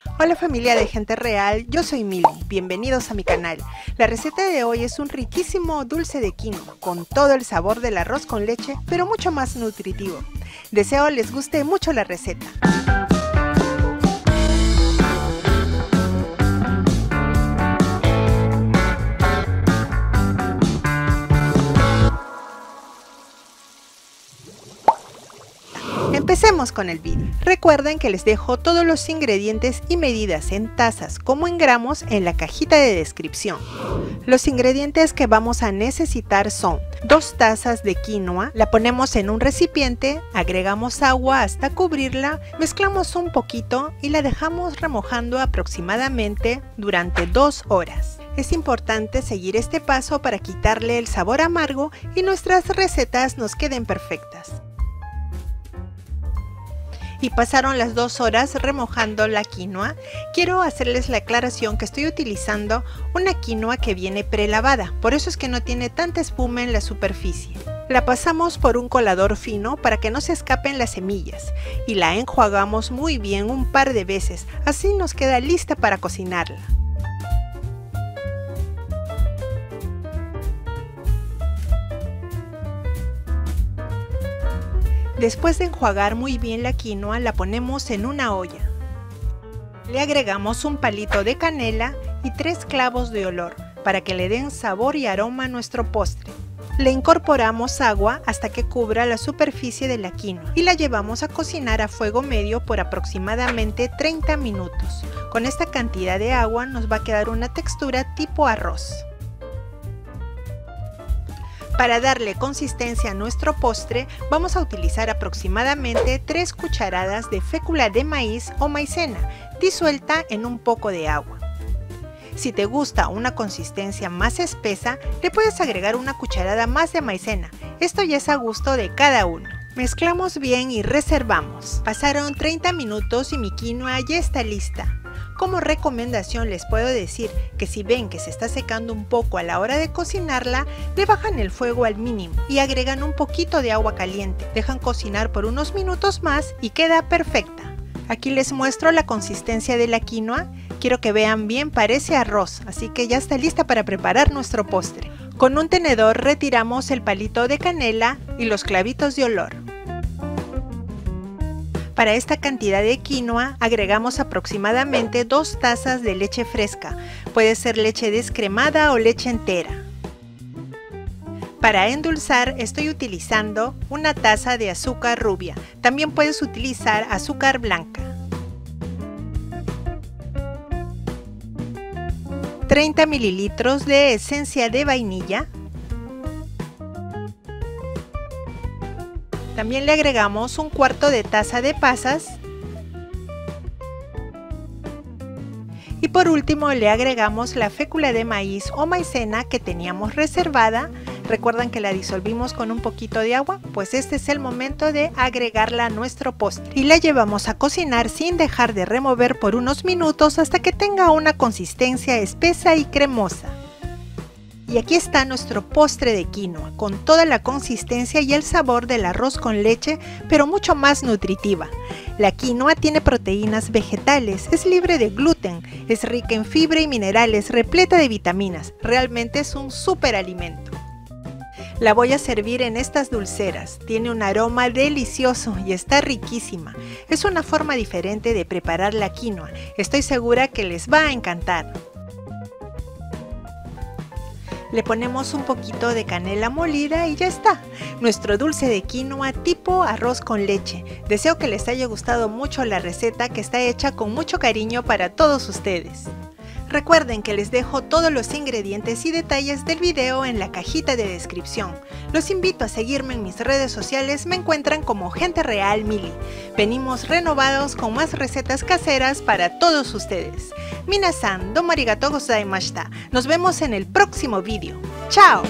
Hola familia de Gente Real, yo soy Mili, bienvenidos a mi canal. La receta de hoy es un riquísimo dulce de quinoa, con todo el sabor del arroz con leche, pero mucho más nutritivo. Deseo les guste mucho la receta. Empecemos con el vídeo. Recuerden que les dejo todos los ingredientes y medidas en tazas como en gramos en la cajita de descripción. Los ingredientes que vamos a necesitar son 2 tazas de quinoa, la ponemos en un recipiente, agregamos agua hasta cubrirla, mezclamos un poquito y la dejamos remojando aproximadamente durante 2 horas. Es importante seguir este paso para quitarle el sabor amargo y nuestras recetas nos queden perfectas. Y pasaron las 2 horas remojando la quinoa. Quiero hacerles la aclaración que estoy utilizando una quinoa que viene prelavada, por eso es que no tiene tanta espuma en la superficie. La pasamos por un colador fino para que no se escapen las semillas y la enjuagamos muy bien un par de veces, así nos queda lista para cocinarla. Después de enjuagar muy bien la quinoa, la ponemos en una olla. Le agregamos un palito de canela y 3 clavos de olor para que le den sabor y aroma a nuestro postre. Le incorporamos agua hasta que cubra la superficie de la quinoa y la llevamos a cocinar a fuego medio por aproximadamente 30 minutos. Con esta cantidad de agua nos va a quedar una textura tipo arroz. Para darle consistencia a nuestro postre, vamos a utilizar aproximadamente 3 cucharadas de fécula de maíz o maicena, disuelta en un poco de agua. Si te gusta una consistencia más espesa, le puedes agregar una cucharada más de maicena. Esto ya es a gusto de cada uno. Mezclamos bien y reservamos. Pasaron 30 minutos y mi quinoa ya está lista. Como recomendación les puedo decir que si ven que se está secando un poco a la hora de cocinarla, le bajan el fuego al mínimo y agregan un poquito de agua caliente. Dejan cocinar por unos minutos más y queda perfecta. Aquí les muestro la consistencia de la quinoa. Quiero que vean bien, parece arroz, así que ya está lista para preparar nuestro postre. Con un tenedor retiramos el palito de canela y los clavitos de olor. Para esta cantidad de quinoa agregamos aproximadamente 2 tazas de leche fresca, puede ser leche descremada o leche entera. Para endulzar estoy utilizando una taza de azúcar rubia, también puedes utilizar azúcar blanca. 30 mililitros de esencia de vainilla. También le agregamos un cuarto de taza de pasas. Y por último le agregamos la fécula de maíz o maicena que teníamos reservada. ¿Recuerdan que la disolvimos con un poquito de agua? Pues este es el momento de agregarla a nuestro postre. Y la llevamos a cocinar sin dejar de remover por unos minutos hasta que tenga una consistencia espesa y cremosa. Y aquí está nuestro postre de quinoa, con toda la consistencia y el sabor del arroz con leche, pero mucho más nutritiva. La quinoa tiene proteínas vegetales, es libre de gluten, es rica en fibra y minerales, repleta de vitaminas. Realmente es un súper alimento. La voy a servir en estas dulceras, tiene un aroma delicioso y está riquísima. Es una forma diferente de preparar la quinoa, estoy segura que les va a encantar. Le ponemos un poquito de canela molida y ya está. Nuestro dulce de quinoa tipo arroz con leche. Deseo que les haya gustado mucho la receta que está hecha con mucho cariño para todos ustedes. Recuerden que les dejo todos los ingredientes y detalles del video en la cajita de descripción. Los invito a seguirme en mis redes sociales, me encuentran como Gente Real Mili. Venimos renovados con más recetas caseras para todos ustedes. Minasan, domo arigatou gozaimashita. Nos vemos en el próximo video. ¡Chao!